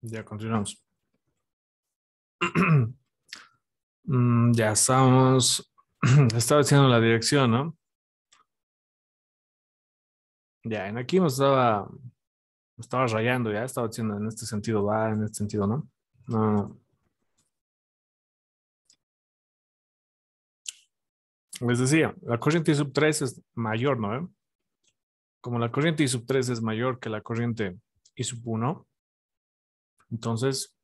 Ya continuamos. Ya estamos. Estaba haciendo la dirección, ¿no? Ya, en aquí me estaba rayando, ya estaba haciendo en este sentido, va, en este sentido, ¿no? No, no. Les decía, la corriente I sub 3 es mayor, ¿no? Como la corriente I sub 3 es mayor que la corriente I sub 1, entonces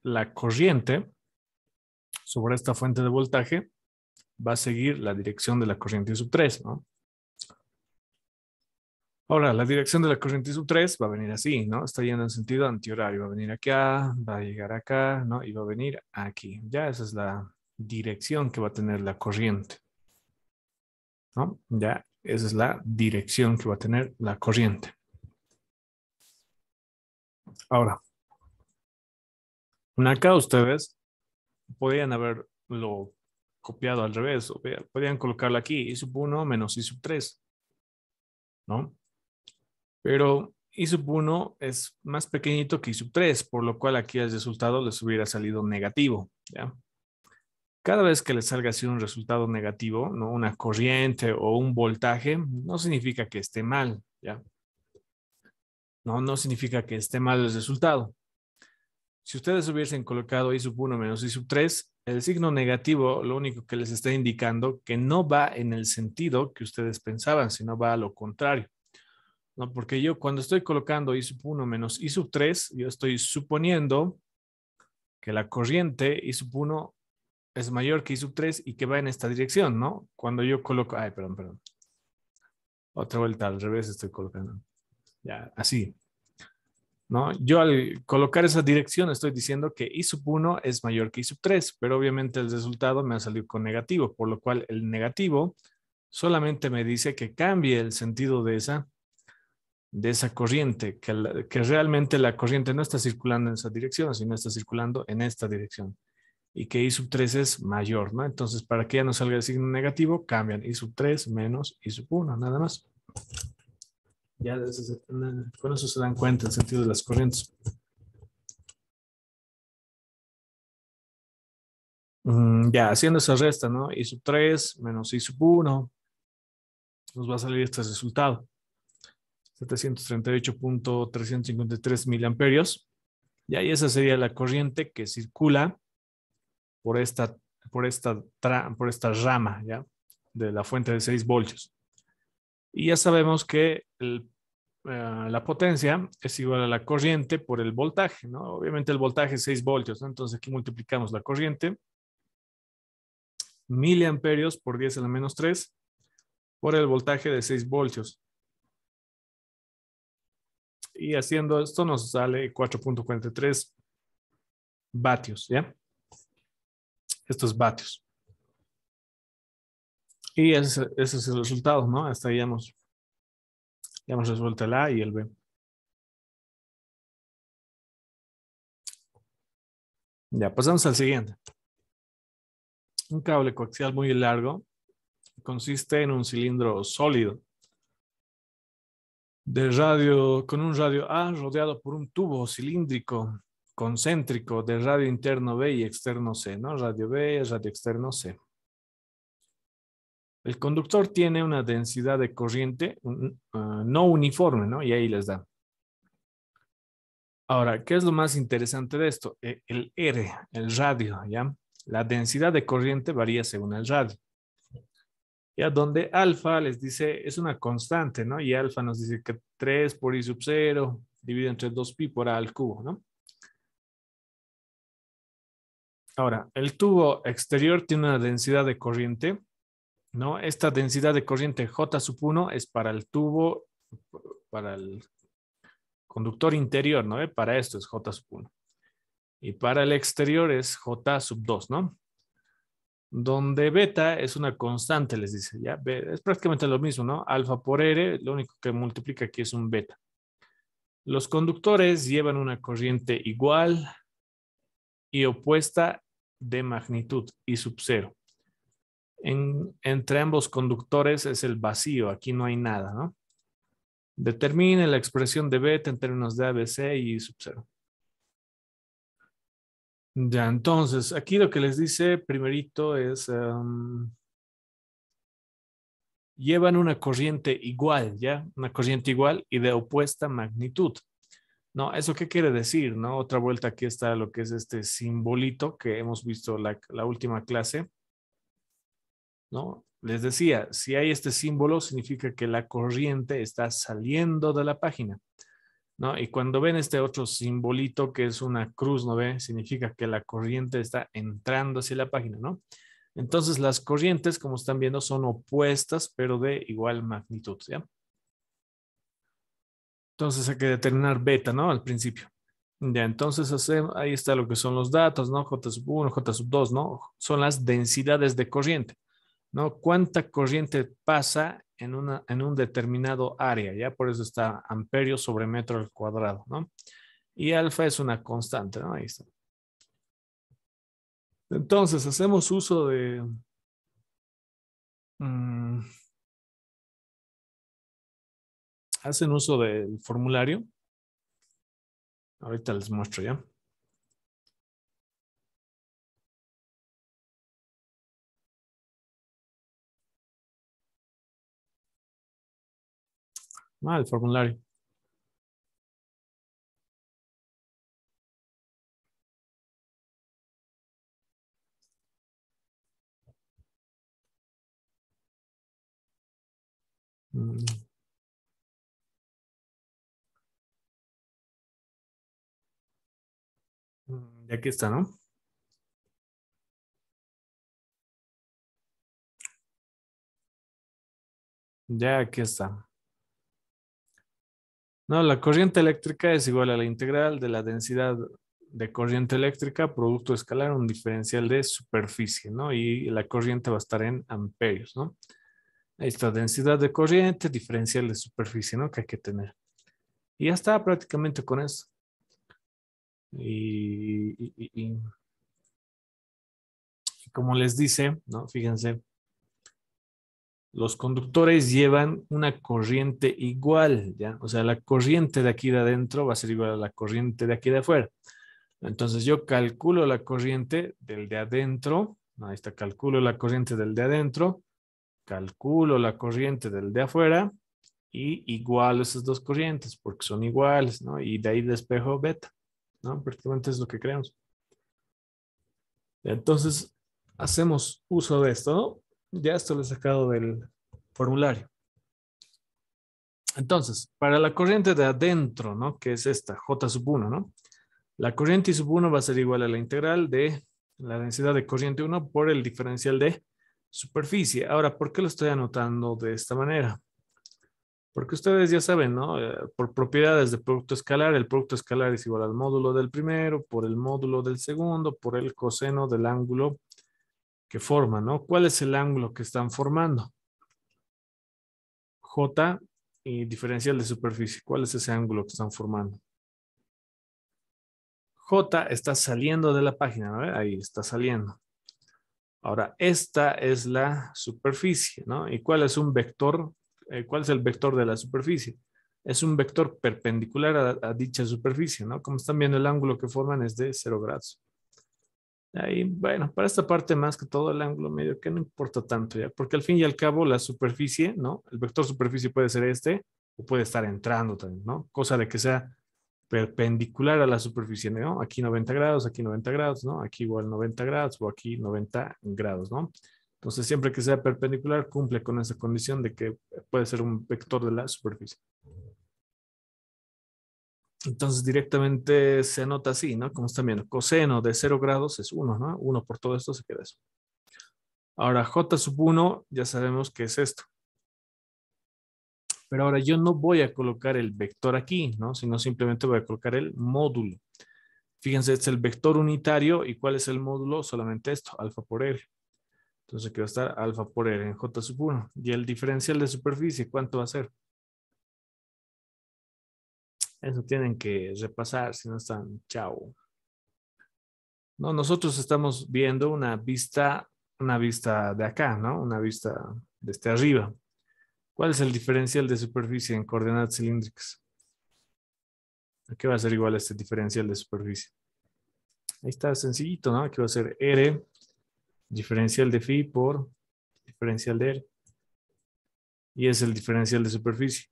la corriente sobre esta fuente de voltaje va a seguir la dirección de la corriente I sub 3, ¿no? Ahora, la dirección de la corriente sub 3 va a venir así, ¿no? Está yendo en sentido antihorario. Va a venir acá, va a llegar acá, ¿no? Y va a venir aquí. Ya esa es la dirección que va a tener la corriente, ¿no? Ya esa es la dirección que va a tener la corriente. Ahora, acá ustedes podrían haberlo copiado al revés. Podrían colocarlo aquí, I sub 1 menos I sub 3, ¿no? Pero I sub 1 es más pequeñito que I sub 3, por lo cual aquí el resultado les hubiera salido negativo, ¿ya? Cada vez que les salga así un resultado negativo, ¿no? Una corriente o un voltaje, no significa que esté mal, ¿ya? No significa que esté mal el resultado. Si ustedes hubiesen colocado I sub 1 menos I sub 3, el signo negativo lo único que les está indicando que no va en el sentido que ustedes pensaban, sino va a lo contrario, ¿no? Porque yo cuando estoy colocando I sub 1 menos I sub 3, yo estoy suponiendo que la corriente I sub 1 es mayor que I sub 3 y que va en esta dirección, ¿no? Cuando yo coloco, ay, perdón. Otra vuelta al revés estoy colocando. Ya, así, ¿no? Yo al colocar esa dirección estoy diciendo que I sub 1 es mayor que I sub 3, pero obviamente el resultado me ha salido con negativo, por lo cual el negativo solamente me dice que cambie el sentido de esa corriente, que realmente la corriente no está circulando en esa dirección, sino está circulando en esta dirección. Y que I sub 3 es mayor, ¿no? Entonces, para que ya no salga el signo negativo, cambian I sub 3 menos I sub 1, nada más. Ya con eso se dan cuenta el sentido de las corrientes. Ya, haciendo esa resta, ¿no? I sub 3 menos I sub 1, nos va a salir este resultado. 738.353 miliamperios. Y ahí esa sería la corriente que circula por esta, por esta rama, ¿ya? De la fuente de 6 voltios. Y ya sabemos que la potencia es igual a la corriente por el voltaje, ¿no? Obviamente el voltaje es 6 voltios, ¿no? Entonces aquí multiplicamos la corriente, miliamperios por 10 a la menos 3, por el voltaje de 6 voltios. Y haciendo esto nos sale 4.43 vatios, ¿ya? Estos vatios. Y ese es el resultado, ¿no? Hasta ahí ya hemos resuelto el A y el B. Ya, pasamos al siguiente. Un cable coaxial muy largo consiste en un cilindro sólido con un radio A rodeado por un tubo cilíndrico concéntrico de radio interno B y externo C, ¿no? Radio B, radio externo C. El conductor tiene una densidad de corriente no uniforme, ¿no? Y ahí les da. Ahora, ¿qué es lo más interesante de esto? El R, el radio, ¿ya? La densidad de corriente varía según el radio. Ya donde alfa les dice, es una constante, ¿no? Y alfa nos dice que 3 por I sub 0 dividido entre 2pi por A al cubo, ¿no? Ahora, el tubo exterior tiene una densidad de corriente, ¿no? Esta densidad de corriente J sub 1 es para el tubo, para el conductor interior, ¿no? Para esto es J sub 1. Y para el exterior es J sub 2, ¿no? Donde beta es una constante, les dice, ¿ya? Es prácticamente lo mismo, ¿no? Alfa por R, lo único que multiplica aquí es un beta. Los conductores llevan una corriente igual y opuesta de magnitud I sub 0. Entre ambos conductores es el vacío, aquí no hay nada, ¿no? Determine la expresión de beta en términos de ABC y I sub 0. Ya, entonces, aquí lo que les dice primerito es, llevan una corriente igual, ¿ya? Una corriente igual y de opuesta magnitud. No, ¿eso qué quiere decir, no? Otra vuelta, aquí está lo que es este simbolito que hemos visto la última clase, ¿no? Les decía, si hay este símbolo, significa que la corriente está saliendo de la página, ¿no? Y cuando ven este otro simbolito que es una cruz, ¿no ve? Significa que la corriente está entrando hacia la página, ¿no? Entonces las corrientes, como están viendo, son opuestas, pero de igual magnitud, ¿ya? Entonces hay que determinar beta, ¿no? Al principio. Ya, entonces ahí está lo que son los datos, ¿no? J sub 1, J sub 2, ¿no? Son las densidades de corriente, ¿no? ¿Cuánta corriente pasa en un determinado área? Ya por eso está amperio sobre metro al cuadrado, ¿no? Y alfa es una constante, ¿no? Ahí está. Entonces hacemos uso de... mm, hacen uso del formulario. Ahorita les muestro ya. Ah, el formulario. Mm, y aquí está, ¿no? Ya aquí está. No, la corriente eléctrica es igual a la integral de la densidad de corriente eléctrica, producto escalar, un diferencial de superficie, ¿no? Y la corriente va a estar en amperios, ¿no? Ahí está, densidad de corriente, diferencial de superficie, ¿no? Que hay que tener. Y ya está prácticamente con eso. Y como les dice, ¿no? Fíjense, los conductores llevan una corriente igual, ¿ya? O sea, la corriente de aquí de adentro va a ser igual a la corriente de aquí de afuera. Entonces yo calculo la corriente del de adentro, ahí está, calculo la corriente del de adentro, calculo la corriente del de afuera y igualo esas dos corrientes porque son iguales, ¿no? Y de ahí despejo beta, ¿no? Prácticamente es lo que creamos. Entonces hacemos uso de esto, ¿no? Ya esto lo he sacado del formulario. Entonces, para la corriente de adentro, ¿no? Que es esta, J sub 1, ¿no? La corriente I sub 1 va a ser igual a la integral de la densidad de corriente 1 por el diferencial de superficie. Ahora, ¿por qué lo estoy anotando de esta manera? Porque ustedes ya saben, ¿no? Por propiedades de producto escalar, el producto escalar es igual al módulo del primero, por el módulo del segundo, por el coseno del ángulo que forman, ¿no? ¿Cuál es el ángulo que están formando? J y diferencial de superficie. ¿Cuál es ese ángulo que están formando? J está saliendo de la página, ¿no? Ahí está saliendo. Ahora, esta es la superficie, ¿no? ¿Y cuál es un vector? ¿Cuál es el vector de la superficie? Es un vector perpendicular a dicha superficie, ¿no? Como están viendo, el ángulo que forman es de 0 grados. Ahí, bueno, para esta parte más que todo el ángulo medio que no importa tanto, ¿ya? Porque al fin y al cabo la superficie, ¿no? El vector superficie puede ser este o puede estar entrando también, ¿no? Cosa de que sea perpendicular a la superficie, ¿no? Aquí 90 grados, aquí 90 grados, ¿no? Aquí igual 90 grados o aquí 90 grados, ¿no? Entonces, siempre que sea perpendicular, cumple con esa condición de que puede ser un vector de la superficie. Entonces, directamente se anota así, ¿no? Como están viendo, coseno de 0 grados es 1, ¿no? 1 por todo esto se queda eso. Ahora, J sub 1, ya sabemos que es esto. Pero ahora yo no voy a colocar el vector aquí, ¿no? Sino simplemente voy a colocar el módulo. Fíjense, este es el vector unitario. ¿Y cuál es el módulo? Solamente esto, alfa por R. Entonces aquí va a estar alfa por R en J sub 1. Y el diferencial de superficie, ¿cuánto va a ser? Eso tienen que repasar, si no están, chao. No, nosotros estamos viendo una vista de acá, ¿no? Una vista desde arriba. ¿Cuál es el diferencial de superficie en coordenadas cilíndricas? ¿A qué va a ser igual este diferencial de superficie? Ahí está sencillito, ¿no? Aquí va a ser R, diferencial de phi por diferencial de R. Y es el diferencial de superficie.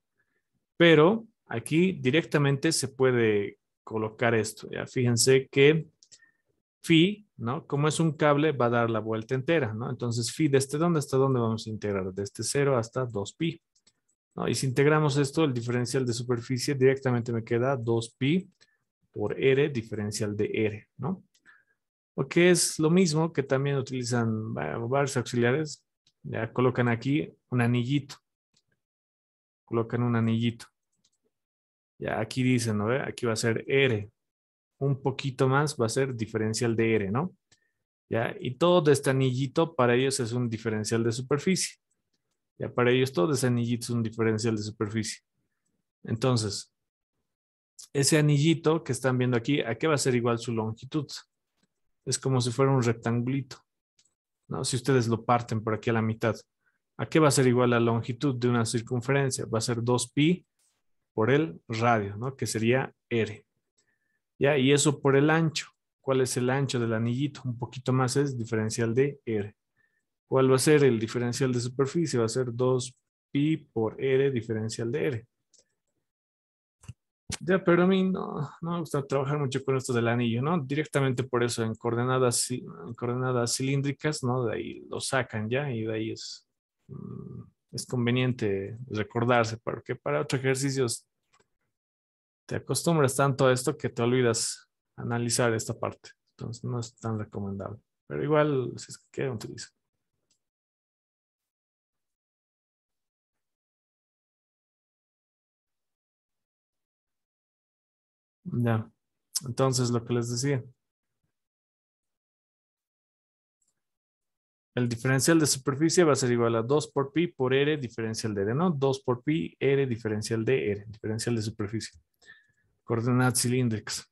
Pero aquí directamente se puede colocar esto. Ya fíjense que phi, ¿no? Como es un cable, va a dar la vuelta entera, ¿no? Entonces, phi, ¿desde dónde hasta dónde vamos a integrar? Desde 0 hasta 2pi, ¿no? Y si integramos esto, el diferencial de superficie directamente me queda 2pi por r diferencial de r, ¿no? O que es lo mismo que también utilizan varios auxiliares. Ya colocan aquí un anillito. Colocan un anillito. Ya aquí dicen, ¿no? Aquí va a ser r. Un poquito más va a ser diferencial de r, ¿no? ¿Ya? Y todo este anillito para ellos es un diferencial de superficie. Ya para ellos todo ese anillito es un diferencial de superficie. Entonces, ese anillito que están viendo aquí, ¿a qué va a ser igual su longitud? Es como si fuera un rectangulito, ¿no? Si ustedes lo parten por aquí a la mitad, ¿a qué va a ser igual la longitud de una circunferencia? Va a ser 2pi por el radio, ¿no? Que sería r. ¿Ya? Y eso por el ancho. ¿Cuál es el ancho del anillito? Un poquito más es diferencial de r. ¿Cuál va a ser el diferencial de superficie? Va a ser 2pi por r diferencial de r. Ya, pero a mí no me gusta trabajar mucho con esto del anillo, ¿no? Directamente por eso en coordenadas cilíndricas, ¿no? De ahí lo sacan ya y de ahí es conveniente recordarse, porque para otros ejercicios te acostumbras tanto a esto que te olvidas analizar esta parte. Entonces no es tan recomendable. Pero igual, si es que quieren, utiliza. Ya. Entonces, lo que les decía, el diferencial de superficie va a ser igual a 2 por pi por r diferencial de r, ¿no? 2 por pi r diferencial de r, diferencial de superficie. Coordenadas cilíndricas.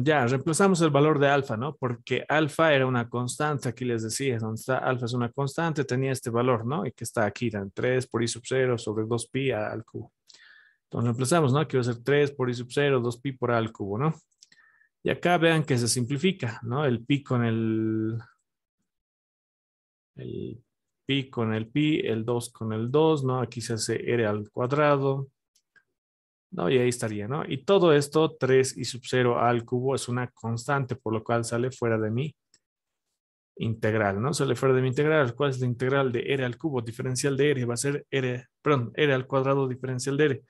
Ya, reemplazamos el valor de alfa, ¿no? Porque alfa era una constante, aquí les decía, donde está alfa es una constante, tenía este valor, ¿no? Y que está aquí, dan 3 por i sub 0 sobre 2pi al cubo. Entonces reemplazamos, ¿no? Aquí va a ser 3 por i sub 0, 2pi por a al cubo, ¿no? Y acá vean que se simplifica, ¿no? El pi con el pi, el 2 con el 2, ¿no? Aquí se hace r al cuadrado, ¿no? Y ahí estaría, ¿no? Y todo esto, 3 y sub 0 al cubo, es una constante, por lo cual sale fuera de mi integral, ¿no? Sale fuera de mi integral. ¿Cuál es la integral de r al cubo? Diferencial de r va a ser r, perdón, r al cuadrado diferencial de r.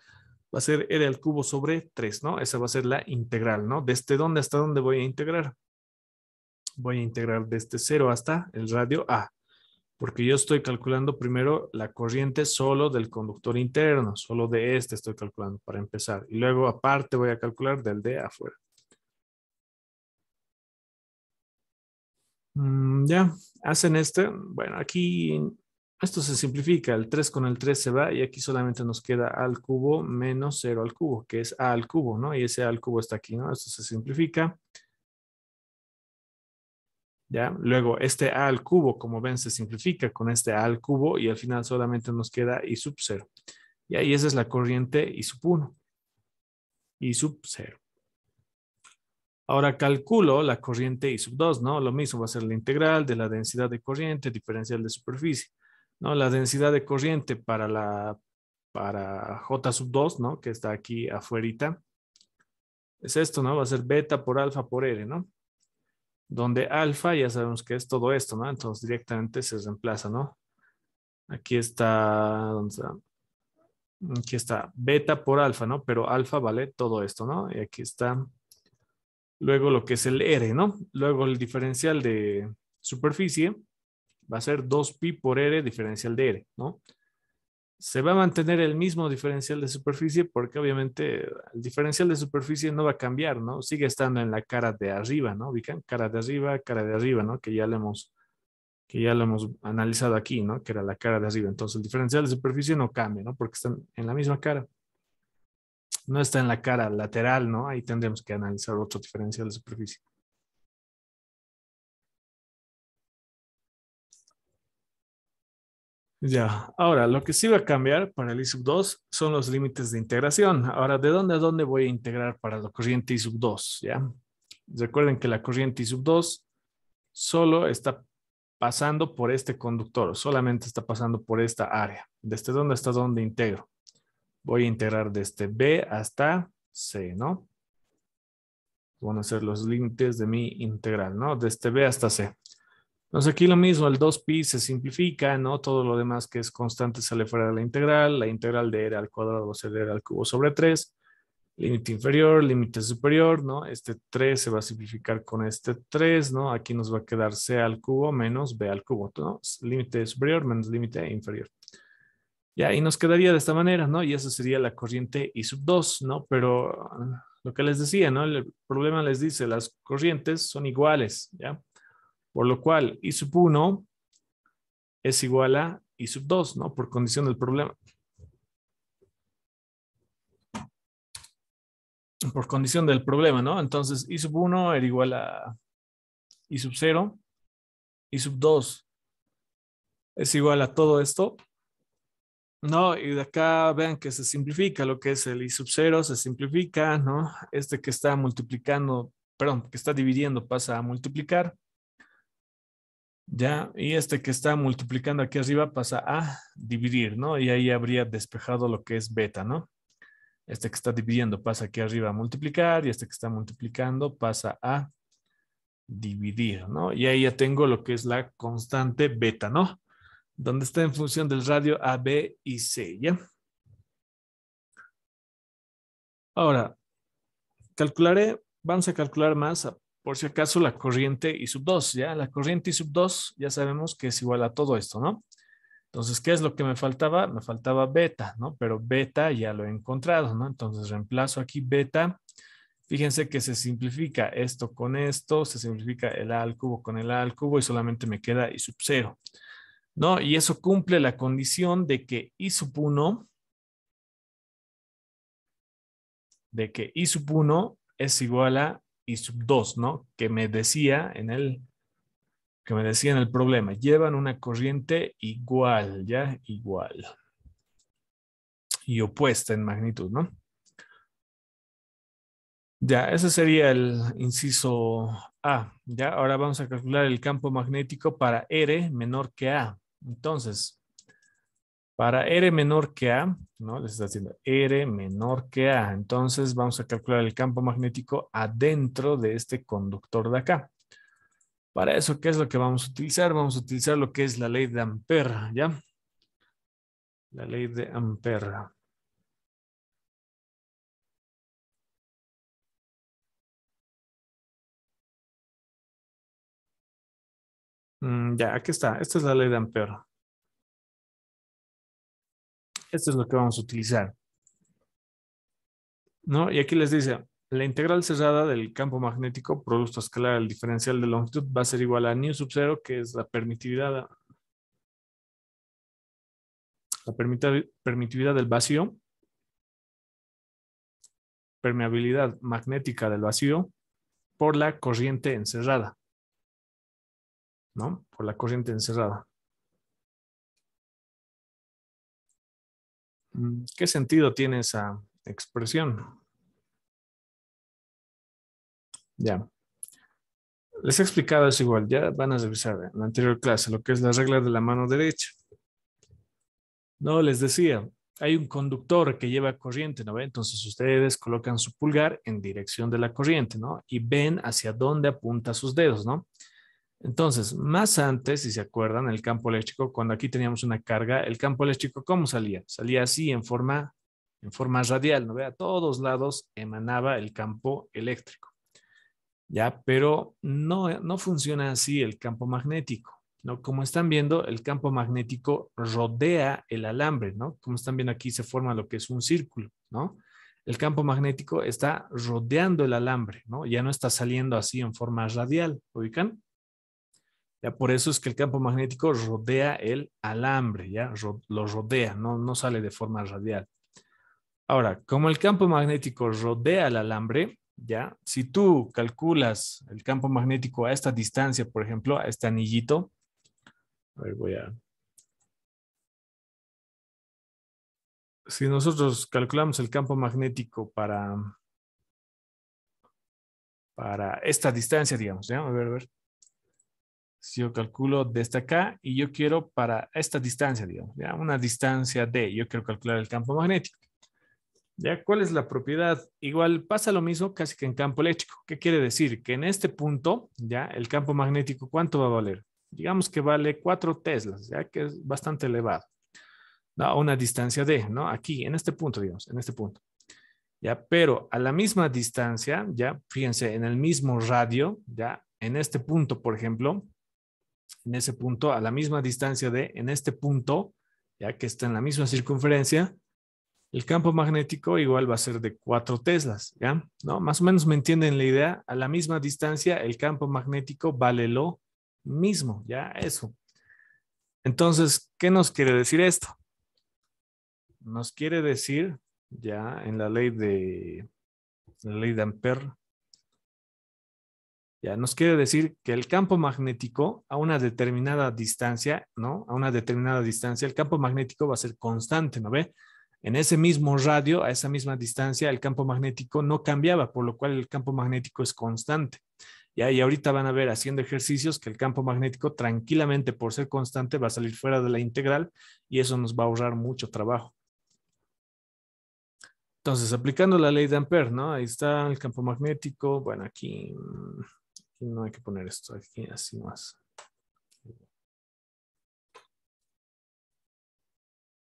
Va a ser r al cubo sobre 3, ¿no? Esa va a ser la integral, ¿no? ¿Desde dónde hasta dónde voy a integrar? Voy a integrar desde 0 hasta el radio a. Porque yo estoy calculando primero la corriente solo del conductor interno, solo de este estoy calculando para empezar. Y luego aparte voy a calcular del de afuera. Ya, hacen este. Bueno, aquí esto se simplifica. El 3 con el 3 se va y aquí solamente nos queda a al cubo menos 0 al cubo, que es a al cubo, ¿no? Y ese a al cubo está aquí, ¿no? Esto se simplifica. ¿Ya? Luego, este a al cubo, como ven, se simplifica con este a al cubo y al final solamente nos queda i sub 0. Y ahí esa es la corriente i sub 1, i sub 0. Ahora calculo la corriente i sub 2, ¿no? Lo mismo va a ser la integral de la densidad de corriente diferencial de superficie, ¿no? La densidad de corriente para J sub 2, ¿no? Que está aquí afuerita. Es esto, ¿no? Va a ser beta por alfa por R, ¿no? Donde alfa ya sabemos que es todo esto, ¿no? Entonces directamente se reemplaza, ¿no? Aquí está, ¿dónde está? Aquí está beta por alfa, ¿no? Pero alfa vale todo esto, ¿no? Y aquí está luego lo que es el R, ¿no? Luego el diferencial de superficie va a ser 2pi por R diferencial de R, ¿no? Se va a mantener el mismo diferencial de superficie porque obviamente el diferencial de superficie no va a cambiar, ¿no? Sigue estando en la cara de arriba, ¿no? Ubican cara de arriba, ¿no? Que ya lo hemos analizado aquí, ¿no? Que era la cara de arriba. Entonces el diferencial de superficie no cambia, ¿no? Porque están en la misma cara. No está en la cara lateral, ¿no? Ahí tendremos que analizar otro diferencial de superficie. Ya, ahora lo que sí va a cambiar para el I sub 2 son los límites de integración. Ahora, ¿de dónde a dónde voy a integrar para la corriente I sub 2? ¿Ya? Recuerden que la corriente I sub 2 solo está pasando por este conductor, solamente está pasando por esta área. ¿Desde dónde hasta dónde integro? Voy a integrar desde B hasta C, ¿no? Van a ser los límites de mi integral, ¿no? Desde B hasta C. Entonces aquí lo mismo, el 2pi se simplifica, ¿no? Todo lo demás que es constante sale fuera de la integral de r al cuadrado va a ser r al cubo sobre 3, límite inferior, límite superior, ¿no? Este 3 se va a simplificar con este 3, ¿no? Aquí nos va a quedar c al cubo menos b al cubo, ¿no? Límite superior menos límite inferior. Ya, y nos quedaría de esta manera, ¿no? Y esa sería la corriente I sub 2, ¿no? Pero lo que les decía, ¿no? El problema les dice, las corrientes son iguales, ¿ya? Por lo cual, I sub 1 es igual a I sub 2, ¿no? Por condición del problema. Por condición del problema, ¿no? Entonces, I sub 1 era igual a I sub 0, I sub 2 es igual a todo esto, ¿no? Y de acá vean que se simplifica lo que es el I sub 0, se simplifica, ¿no? Este que está multiplicando, perdón, que está dividiendo pasa a multiplicar, ¿ya? Y este que está multiplicando aquí arriba pasa a dividir, ¿no? Y ahí habría despejado lo que es beta, ¿no? Este que está dividiendo pasa aquí arriba a multiplicar y este que está multiplicando pasa a dividir, ¿no? Y ahí ya tengo lo que es la constante beta, ¿no? Donde está en función del radio A, B y C, ¿ya? Ahora, vamos a calcular más, por si acaso, la corriente I sub 2, ¿ya? La corriente I sub 2 ya sabemos que es igual a todo esto, ¿no? Entonces, ¿qué es lo que me faltaba? Me faltaba beta, ¿no? Pero beta ya lo he encontrado, ¿no? Entonces, reemplazo aquí beta. Fíjense que se simplifica esto con esto, se simplifica el A al cubo con el A al cubo y solamente me queda I sub 0, ¿no? Y eso cumple la condición de que I sub 1 es igual a I sub 2, ¿no? Que me decía en el problema. Llevan una corriente igual, ¿ya? Igual. Y opuesta en magnitud, ¿no? Ya, ese sería el inciso A. Ya, ahora vamos a calcular el campo magnético para R menor que A. Entonces, para R menor que A, ¿no? Les está haciendo R menor que A. Entonces, vamos a calcular el campo magnético adentro de este conductor de acá. Para eso, ¿qué es lo que vamos a utilizar? Vamos a utilizar lo que es la ley de Ampère, ¿ya? La ley de Ampère. Ya, aquí está. Esta es la ley de Ampère. Esto es lo que vamos a utilizar, ¿no? Y aquí les dice, la integral cerrada del campo magnético producto escalar al diferencial de longitud va a ser igual a nu sub 0, que es la permitividad del vacío, permeabilidad magnética del vacío, por la corriente encerrada, ¿no? Por la corriente encerrada. ¿Qué sentido tiene esa expresión? Ya. Les he explicado eso igual, ya van a revisar en la anterior clase lo que es la regla de la mano derecha. No, les decía, hay un conductor que lleva corriente, ¿no ve? Entonces ustedes colocan su pulgar en dirección de la corriente, ¿no? Y ven hacia dónde apunta sus dedos, ¿no? Entonces, más antes, si se acuerdan, el campo eléctrico, cuando aquí teníamos una carga, el campo eléctrico, ¿cómo salía? Salía así en forma radial, ¿no ve? A todos lados emanaba el campo eléctrico. ¿Ya? Pero no funciona así el campo magnético, ¿no? Como están viendo, el campo magnético rodea el alambre, ¿no? Como están viendo aquí se forma lo que es un círculo, ¿no? El campo magnético está rodeando el alambre, ¿no? Ya no está saliendo así en forma radial, ¿ubican? Ya por eso es que el campo magnético rodea el alambre, ¿ya? Lo rodea, no sale de forma radial. Ahora, como el campo magnético rodea el alambre, ¿ya? Si tú calculas el campo magnético a esta distancia, por ejemplo, a este anillito, a ver, si nosotros calculamos el campo magnético para esta distancia, digamos, ¿ya? A ver. Si yo calculo desde acá y yo quiero para esta distancia, digamos, ¿ya? Una distancia D, yo quiero calcular el campo magnético. ¿Ya? ¿Cuál es la propiedad? Igual pasa lo mismo casi que en campo eléctrico. ¿Qué quiere decir? Que en este punto, ¿ya? El campo magnético, ¿cuánto va a valer? Digamos que vale 4 teslas, ¿ya? Que es bastante elevado. A una distancia D, ¿no? Aquí, en este punto, digamos, en este punto. ¿Ya? Pero a la misma distancia, ¿ya? Fíjense, en el mismo radio, ¿ya? En este punto, por ejemplo, en ese punto, a la misma distancia de, en este punto, ya que está en la misma circunferencia, el campo magnético igual va a ser de 4 teslas, ¿ya? ¿No? Más o menos me entienden la idea. A la misma distancia, el campo magnético vale lo mismo, ¿ya? Eso. Entonces, ¿qué nos quiere decir esto? Nos quiere decir, ya en la ley de Ampère, ya nos quiere decir que el campo magnético a una determinada distancia, ¿no? A una determinada distancia, el campo magnético va a ser constante, ¿no ve? En ese mismo radio, a esa misma distancia, el campo magnético no cambiaba, por lo cual el campo magnético es constante. ¿Ya? Y ahorita van a ver haciendo ejercicios que el campo magnético tranquilamente por ser constante va a salir fuera de la integral y eso nos va a ahorrar mucho trabajo. Entonces, aplicando la ley de Ampère, ¿no? Ahí está el campo magnético. Bueno, aquí no hay que poner esto, aquí así más.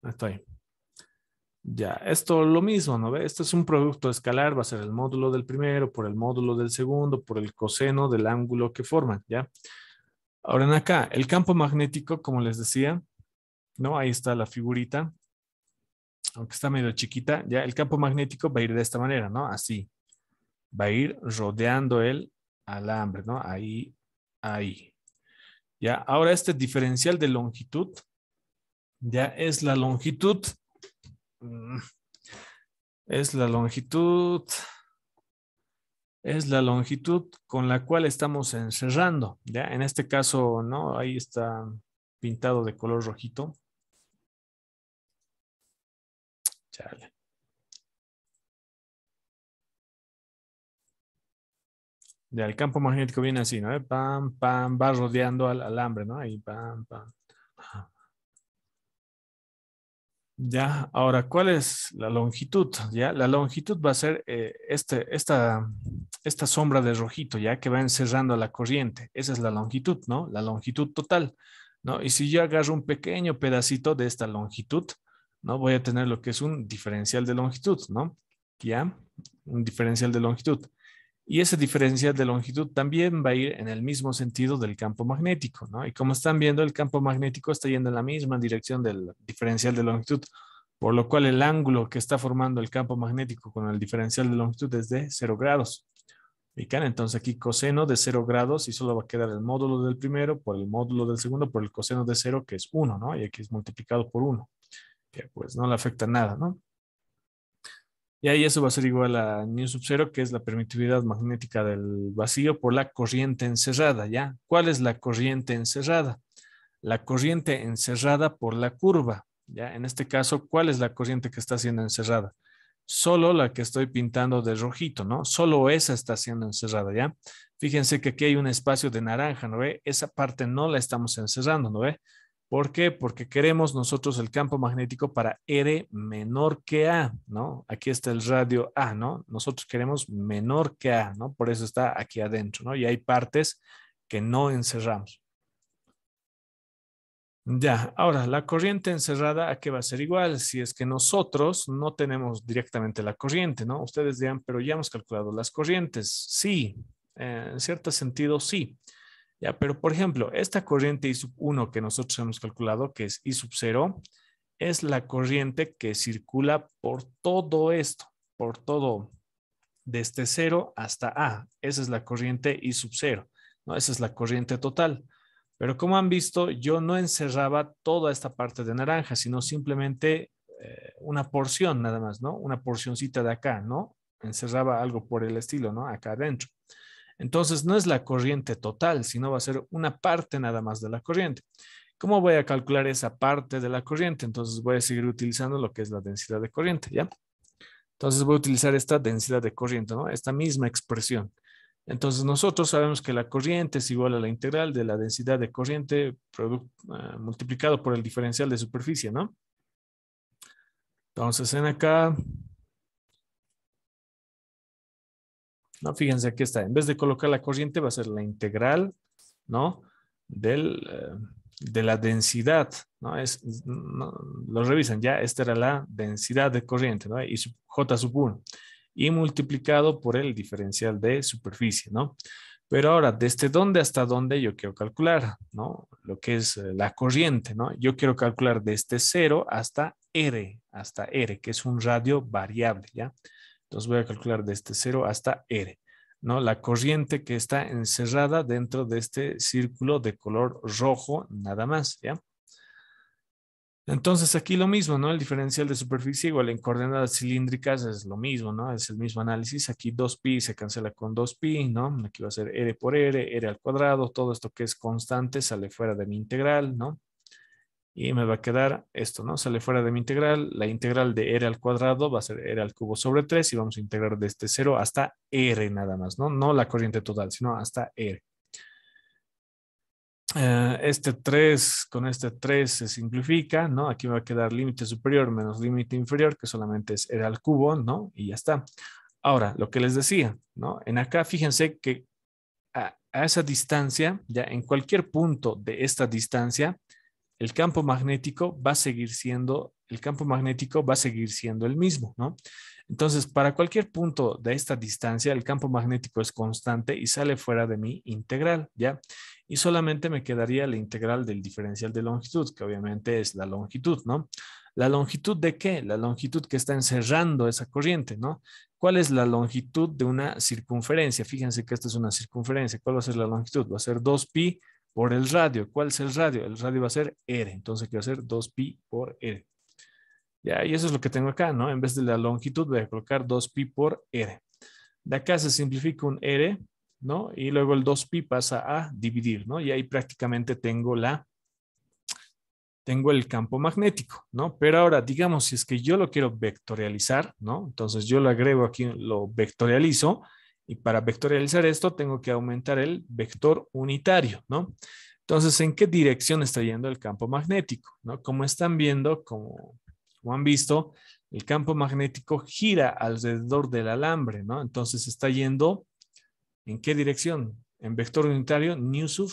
Ahí está ahí. Ya, esto lo mismo, ¿no ve? Esto es un producto escalar, va a ser el módulo del primero por el módulo del segundo por el coseno del ángulo que forman, ¿ya? Ahora en acá, el campo magnético, como les decía, ¿no? Ahí está la figurita, aunque está medio chiquita, ya el campo magnético va a ir de esta manera, ¿no? Así, va a ir rodeando el alambre, ¿no? Ahí, ahí. Ya, ahora este diferencial de longitud, ya es la longitud, es la longitud, es la longitud con la cual estamos encerrando, ¿ya? En este caso, ¿no? Ahí está pintado de color rojito. Chale. Ya, el campo magnético viene así, ¿no? Pam, pam, va rodeando al alambre, ¿no? Ahí, pam, pam. Ya, ahora, ¿cuál es la longitud? Ya, la longitud va a ser esta sombra de rojito, ya que va encerrando la corriente. Esa es la longitud, ¿no? La longitud total, ¿no? Y si yo agarro un pequeño pedacito de esta longitud, ¿no? Voy a tener lo que es un diferencial de longitud, ¿no? Ya, un diferencial de longitud. Y ese diferencial de longitud también va a ir en el mismo sentido del campo magnético, ¿no? Y como están viendo, el campo magnético está yendo en la misma dirección del diferencial de longitud, por lo cual el ángulo que está formando el campo magnético con el diferencial de longitud es de 0 grados. ¿Ubican? Entonces aquí coseno de 0 grados y solo va a quedar el módulo del primero por el módulo del segundo por el coseno de 0, que es 1, ¿no? Y aquí es multiplicado por 1, que pues no le afecta nada, ¿no? Y ahí eso va a ser igual a nu sub 0, que es la permitividad magnética del vacío por la corriente encerrada, ¿ya? ¿Cuál es la corriente encerrada? La corriente encerrada por la curva, ¿ya? En este caso, ¿cuál es la corriente que está siendo encerrada? Solo la que estoy pintando de rojito, ¿no? Solo esa está siendo encerrada, ¿ya? Fíjense que aquí hay un espacio de naranja, ¿no ve? Esa parte no la estamos encerrando, ¿no ve? ¿Por qué? Porque queremos nosotros el campo magnético para R menor que A, ¿no? Aquí está el radio A, ¿no? Nosotros queremos menor que A, ¿no? Por eso está aquí adentro, ¿no? Y hay partes que no encerramos. Ya, ahora la corriente encerrada, ¿a qué va a ser igual? Si es que nosotros no tenemos directamente la corriente, ¿no? Ustedes dirán, pero ya hemos calculado las corrientes. Sí, en cierto sentido sí. Ya, pero por ejemplo, esta corriente I sub 1 que nosotros hemos calculado, que es I sub 0, es la corriente que circula por todo esto, por todo, desde 0 hasta A. Esa es la corriente I sub 0, ¿no? Esa es la corriente total. Pero como han visto, yo no encerraba toda esta parte de naranja, sino simplemente una porción nada más, ¿no? Una porcioncita de acá, ¿no? Encerraba algo por el estilo, ¿no? Acá adentro. Entonces, no es la corriente total, sino va a ser una parte nada más de la corriente. ¿Cómo voy a calcular esa parte de la corriente? Entonces, voy a seguir utilizando lo que es la densidad de corriente, ¿ya? Entonces, voy a utilizar esta densidad de corriente, ¿no? Esta misma expresión. Entonces nosotros sabemos que la corriente es igual a la integral de la densidad de corriente multiplicado por el diferencial de superficie, ¿no? Entonces en acá, no, fíjense, aquí está. En vez de colocar la corriente va a ser la integral, ¿no? De la densidad, ¿no? Lo revisan ya, esta era la densidad de corriente, ¿no? Y J sub 1. Y multiplicado por el diferencial de superficie, ¿no? Pero ahora, ¿desde dónde hasta dónde yo quiero calcular, ¿no? Lo que es la corriente, ¿no? Yo quiero calcular desde 0 hasta R, que es un radio variable, ¿ya? Entonces voy a calcular desde 0 hasta R, ¿no? La corriente que está encerrada dentro de este círculo de color rojo, nada más, ¿ya? Entonces aquí lo mismo, ¿no? El diferencial de superficie igual en coordenadas cilíndricas es lo mismo, ¿no? Es el mismo análisis. Aquí 2pi se cancela con 2pi, ¿no? Aquí va a ser r por r al cuadrado. Todo esto que es constante sale fuera de mi integral, ¿no? Y me va a quedar esto, ¿no? Sale fuera de mi integral. La integral de r al cuadrado va a ser r al cubo sobre 3 y vamos a integrar desde 0 hasta r nada más, ¿no? No la corriente total, sino hasta r. Este 3 con este 3 se simplifica, ¿no? Aquí me va a quedar límite superior menos límite inferior, que solamente es r al cubo, ¿no? Y ya está. Ahora, lo que les decía, ¿no? En acá, fíjense que a esa distancia, ya en cualquier punto de esta distancia, el campo magnético va a seguir siendo, el mismo, ¿no? Entonces, para cualquier punto de esta distancia, el campo magnético es constante y sale fuera de mi integral, ¿ya? Y solamente me quedaría la integral del diferencial de longitud, que obviamente es la longitud, ¿no? ¿La longitud de qué? La longitud que está encerrando esa corriente, ¿no? ¿Cuál es la longitud de una circunferencia? Fíjense que esta es una circunferencia. ¿Cuál va a ser la longitud? Va a ser 2pi por el radio. ¿Cuál es el radio? El radio va a ser r. Entonces aquí va a ser 2pi por r. Ya, y eso es lo que tengo acá, ¿no? En vez de la longitud voy a colocar 2pi por r. De acá se simplifica un r, ¿no? Y luego el 2pi pasa a dividir, ¿no? Y ahí prácticamente tengo el campo magnético, ¿no? Pero ahora, digamos, si es que yo lo quiero vectorializar, ¿no? Entonces yo lo agrego aquí, lo vectorializo, y para vectorializar esto tengo que aumentar el vector unitario, ¿no? Entonces, ¿en qué dirección está yendo el campo magnético? ¿No? Como están viendo, como han visto, el campo magnético gira alrededor del alambre, ¿no? Entonces está yendo, ¿en qué dirección? En vector unitario, nu sub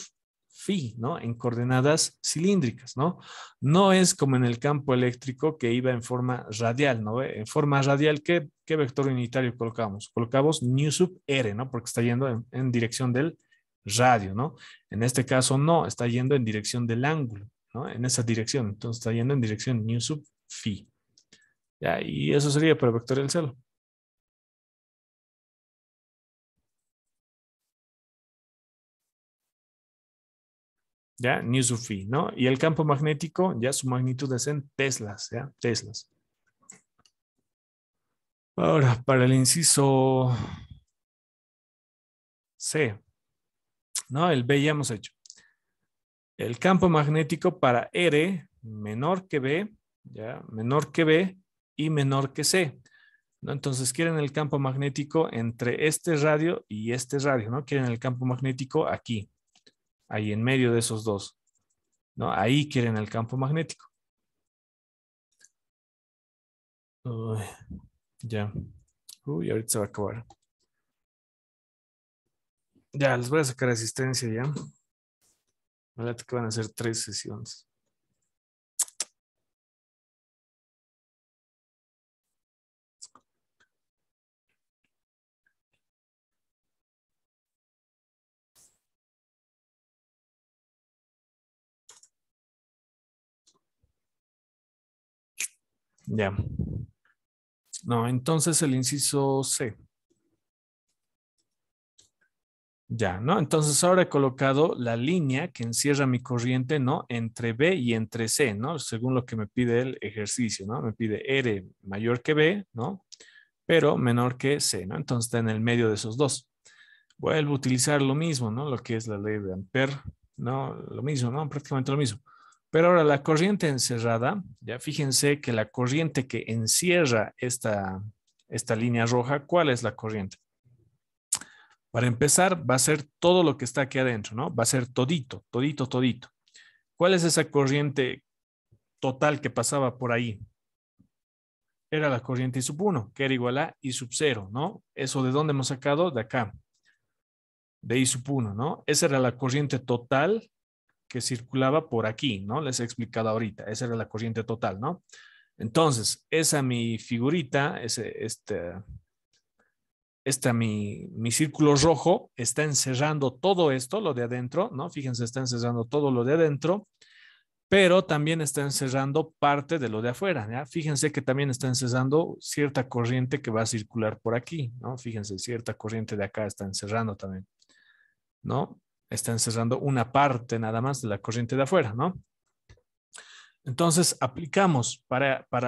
phi, ¿no? En coordenadas cilíndricas, ¿no? No es como en el campo eléctrico que iba en forma radial, ¿no? En forma radial, ¿qué vector unitario colocamos? Colocamos nu sub r, ¿no? Porque está yendo en dirección del radio, ¿no? En este caso no, está yendo en dirección del ángulo, ¿no? En esa dirección, entonces está yendo en dirección nu sub phi. Ya, y eso sería para vectorializarlo. ¿Ya? Nu sub phi, ¿no? Y el campo magnético, ya su magnitud es en teslas, ¿ya? Teslas. Ahora, para el inciso C, ¿no? El B ya hemos hecho. El campo magnético para R menor que B, ¿ya? Menor que B y menor que C, ¿no? Entonces quieren el campo magnético entre este radio y este radio, ¿no? Quieren el campo magnético aquí, ahí en medio de esos dos, ¿no? Ahí quieren el campo magnético. Uy, ya. Uy, ahorita se va a acabar. Ya, les voy a sacar asistencia ya. Fíjate que van a ser 3 sesiones. Ya. No, entonces el inciso C. Ya, ¿no? Entonces ahora he colocado la línea que encierra mi corriente, ¿no? Entre B y entre C, ¿no? Según lo que me pide el ejercicio, ¿no? Me pide R mayor que B, ¿no? Pero menor que C, ¿no? Entonces está en el medio de esos dos. Vuelvo a utilizar lo mismo, ¿no? Lo que es la ley de Ampère, ¿no? Lo mismo, ¿no? Prácticamente lo mismo. Pero ahora la corriente encerrada, ya fíjense que la corriente que encierra esta línea roja, ¿cuál es la corriente? Para empezar, va a ser todo lo que está aquí adentro, ¿no? Va a ser todito, todito, todito. ¿Cuál es esa corriente total que pasaba por ahí? Era la corriente I sub 1, que era igual a I sub 0, ¿no? ¿Eso de dónde hemos sacado? De acá, de I sub 1, ¿no? Esa era la corriente total que circulaba por aquí, ¿no? Les he explicado ahorita. Esa era la corriente total, ¿no? Entonces, esa mi figurita, mi círculo rojo está encerrando todo esto, lo de adentro, ¿no? Fíjense, está encerrando todo lo de adentro, pero también está encerrando parte de lo de afuera, ¿ya? Fíjense que también está encerrando cierta corriente que va a circular por aquí, ¿no? Fíjense, cierta corriente de acá está encerrando también, ¿no? Está encerrando una parte nada más de la corriente de afuera, ¿no? Entonces aplicamos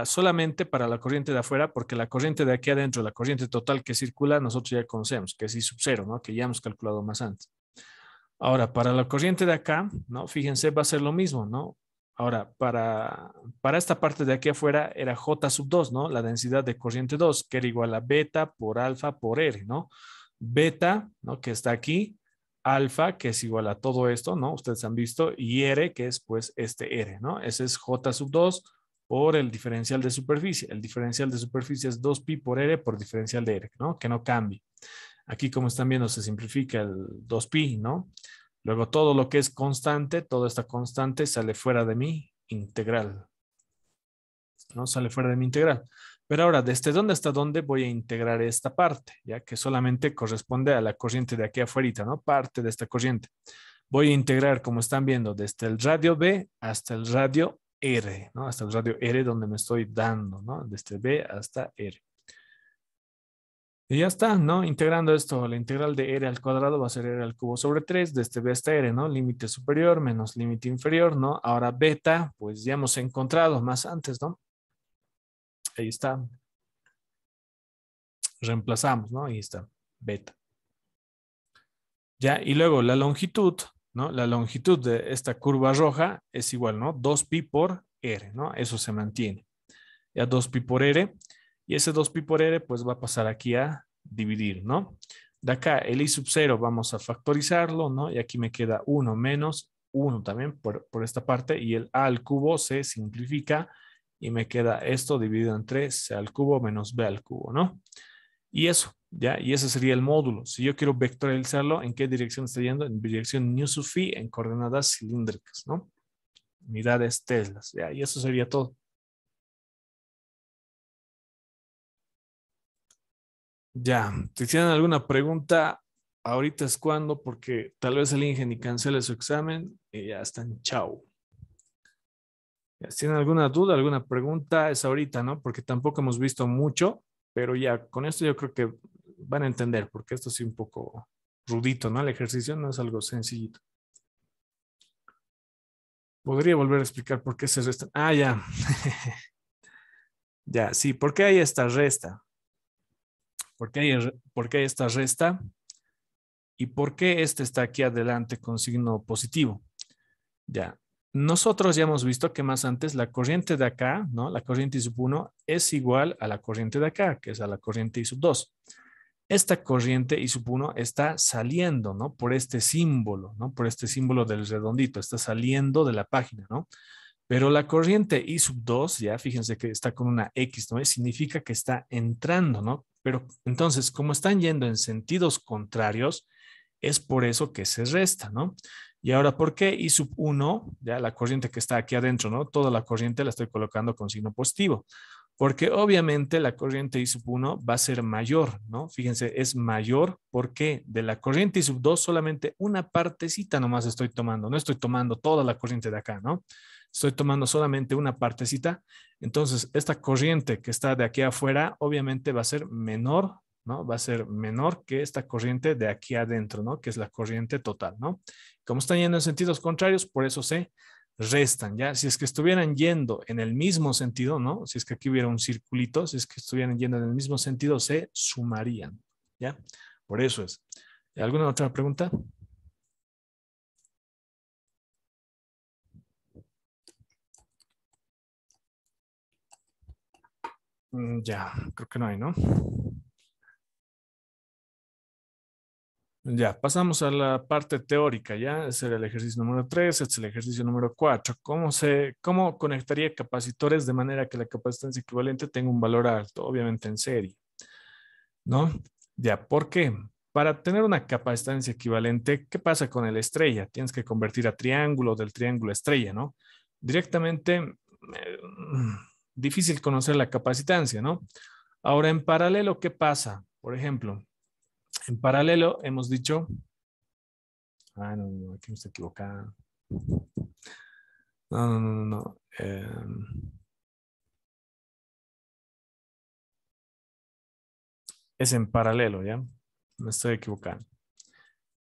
solamente para la corriente de afuera, porque la corriente de aquí adentro, la corriente total que circula, nosotros ya conocemos, que es I sub 0, ¿no? Que ya hemos calculado más antes. Ahora, para la corriente de acá, ¿no? Fíjense, va a ser lo mismo, ¿no? Ahora, para esta parte de aquí afuera era J sub 2, ¿no? La densidad de corriente 2, que era igual a beta por alfa por R, ¿no? Beta, ¿no? Que está aquí, alfa, que es igual a todo esto, ¿no? Ustedes han visto, y R, que es pues este R, ¿no? Ese es J sub 2 por el diferencial de superficie. El diferencial de superficie es 2pi por R por diferencial de R, ¿no? Que no cambie. Aquí, como están viendo, se simplifica el 2pi, ¿no? Luego, todo lo que es constante, toda esta constante sale fuera de mi integral, ¿no? Sale fuera de mi integral. Pero ahora, ¿desde dónde hasta dónde voy a integrar esta parte? Ya que solamente corresponde a la corriente de aquí afuera, ¿no? Parte de esta corriente. Voy a integrar, como están viendo, desde el radio B hasta el radio R, ¿no? Hasta el radio R donde me estoy dando, ¿no? Desde B hasta R. Y ya está, ¿no? Integrando esto, la integral de R al cuadrado va a ser R al cubo sobre 3, desde B hasta R, ¿no? Límite superior menos límite inferior, ¿no? Ahora beta, pues ya hemos encontrado más antes, ¿no? Ahí está. Reemplazamos, ¿no? Ahí está, beta. Ya, y luego la longitud, ¿no? La longitud de esta curva roja es igual, ¿no? 2pi por R, ¿no? Eso se mantiene. Ya 2pi por R. Y ese 2pi por R, pues va a pasar aquí a dividir, ¿no? De acá, el I sub 0 vamos a factorizarlo, ¿no? Y aquí me queda 1 menos 1 también por esta parte. Y el A al cubo se simplifica y me queda esto dividido entre C al cubo menos B al cubo, ¿no? Y eso, ¿ya? Y ese sería el módulo. Si yo quiero vectorizarlo, ¿en qué dirección está yendo? En dirección nu sub phi en coordenadas cilíndricas, ¿no? Unidades teslas, ¿ya? Y eso sería todo. Ya, si tienen alguna pregunta, ahorita es cuando, porque tal vez el Inge cancele su examen y ya están, chao. Ya, si tienen alguna duda, alguna pregunta, es ahorita, ¿no? Porque tampoco hemos visto mucho, pero ya con esto yo creo que van a entender, porque esto sí un poco rudito, ¿no? El ejercicio no es algo sencillito. Podría volver a explicar por qué se restan. Ah, ya. Ya, sí, ¿por qué hay esta resta? ¿Por qué hay esta resta? ¿Y por qué este está aquí adelante con signo positivo? Ya. Nosotros ya hemos visto que más antes la corriente de acá, ¿no? La corriente I sub 1 es igual a la corriente de acá, que es a la corriente I sub 2. Esta corriente I sub 1 está saliendo, ¿no? Por este símbolo, ¿no? Por este símbolo del redondito, está saliendo de la página, ¿no? Pero la corriente I sub 2, ya fíjense que está con una X, ¿no? Significa que está entrando, ¿no? Pero entonces, como están yendo en sentidos contrarios, es por eso que se resta, ¿no? Y ahora, ¿por qué I sub 1? Ya la corriente que está aquí adentro, ¿no? Toda la corriente la estoy colocando con signo positivo. Porque obviamente la corriente I sub 1 va a ser mayor, ¿no? Fíjense, es mayor porque de la corriente I sub 2 solamente una partecita nomás estoy tomando. No estoy tomando toda la corriente de acá, ¿no? Estoy tomando solamente una partecita. Entonces, esta corriente que está de aquí afuera obviamente va a ser menor, ¿no? Va a ser menor que esta corriente de aquí adentro, ¿no? Que es la corriente total, ¿no? Como están yendo en sentidos contrarios, por eso se restan, ¿ya? Si es que estuvieran yendo en el mismo sentido, ¿no? Si es que aquí hubiera un circulito, si es que estuvieran yendo en el mismo sentido, se sumarían, ¿ya? Por eso es. ¿Alguna otra pregunta? Ya, creo que no hay, ¿no? Ya, pasamos a la parte teórica, ¿ya? Ese era el ejercicio número 3, este es el ejercicio número 4. ¿Cómo conectaría capacitores de manera que la capacitancia equivalente tenga un valor alto? Obviamente en serie, ¿no? Ya, ¿por qué? Para tener una capacitancia equivalente, ¿qué pasa con el estrella? Tienes que convertir a triángulo del triángulo estrella, ¿no? Directamente, difícil conocer la capacitancia, ¿no? Ahora, en paralelo, ¿qué pasa? Por ejemplo, en paralelo hemos dicho, no, aquí me estoy equivocando. No. Es en paralelo, ¿ya? Me estoy equivocando.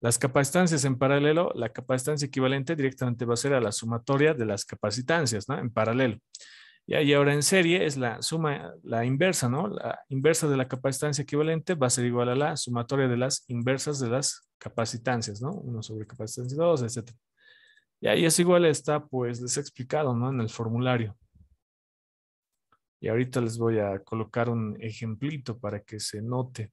Las capacitancias en paralelo, la capacitancia equivalente directamente va a ser a la sumatoria de las capacitancias, ¿no? En paralelo. Y ahora en serie es la suma, la inversa, ¿no? La inversa de la capacitancia equivalente va a ser igual a la sumatoria de las inversas de las capacitancias, ¿no? 1 sobre capacitancia 2, etc. Y es igual está, pues, les he explicado, ¿no? En el formulario. Y ahorita les voy a colocar un ejemplito para que se note.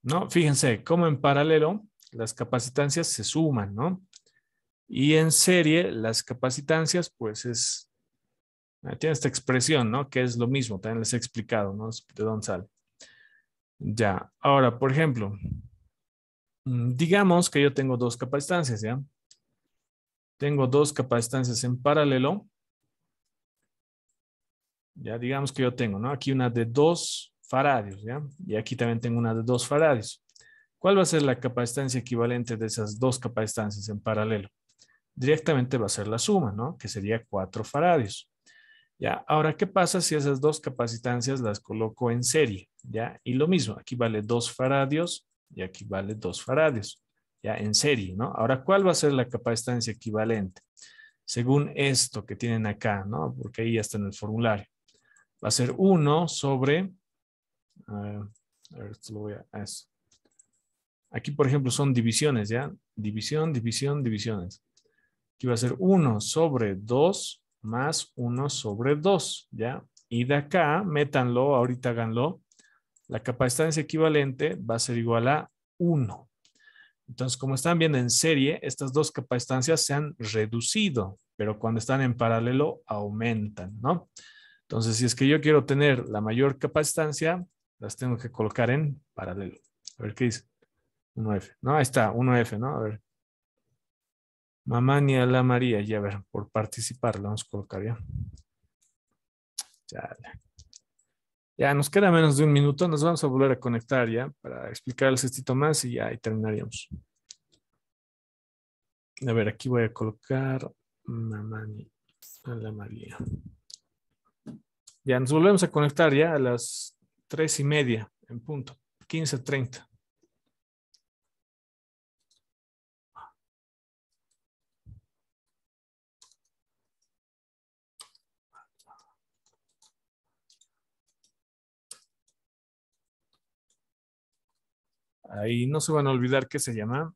¿No? Fíjense cómo en paralelo las capacitancias se suman, ¿no? Y en serie las capacitancias, pues tiene esta expresión, ¿no? Que es lo mismo, también les he explicado, ¿no? De dónde sale. Ya, ahora, por ejemplo, digamos que yo tengo dos capacitancias, ¿ya? Tengo dos capacitancias en paralelo. Ya, digamos que yo tengo, ¿no? Aquí una de 2 faradios, ¿ya? Y aquí también tengo una de 2 faradios. ¿Cuál va a ser la capacitancia equivalente de esas dos capacitancias en paralelo? Directamente va a ser la suma, ¿no? Que sería 4 faradios. Ya, ahora, ¿qué pasa si esas dos capacitancias las coloco en serie? Ya, y lo mismo, aquí vale 2 faradios y aquí vale 2 faradios. Ya, en serie, ¿no? Ahora, ¿cuál va a ser la capacitancia equivalente? Según esto que tienen acá, ¿no? Porque ahí ya está en el formulario. Va a ser 1 sobre, a ver, esto lo voy a eso. Aquí, por ejemplo, son divisiones, ¿ya? Divisiones. Aquí va a ser 1 sobre 2 más 1 sobre 2, ¿ya? Y de acá, métanlo, ahorita háganlo. La capacitancia equivalente va a ser igual a 1. Entonces, como están viendo en serie, estas dos capacitancias se han reducido, pero cuando están en paralelo aumentan, ¿no? Entonces, si es que yo quiero tener la mayor capacitancia, las tengo que colocar en paralelo. A ver qué dice. 1F. No, ahí está, 1F, ¿no? A ver. Mamá ni a la María, ya a ver, por participar, la vamos a colocar ya. Ya, ya, nos queda menos de un minuto, nos vamos a volver a conectar ya para explicar el cestito más y ya ahí terminaríamos. A ver, aquí voy a colocar mamá ni a la María. Ya, nos volvemos a conectar ya a las 3:30 en punto, 15:30. Ahí no se van a olvidar qué se llama.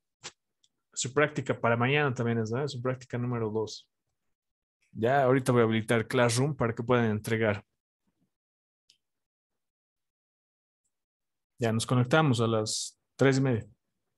Su práctica para mañana también es, ¿verdad? Su práctica número 2. Ya, ahorita voy a habilitar Classroom para que puedan entregar. Ya nos conectamos a las 3:30.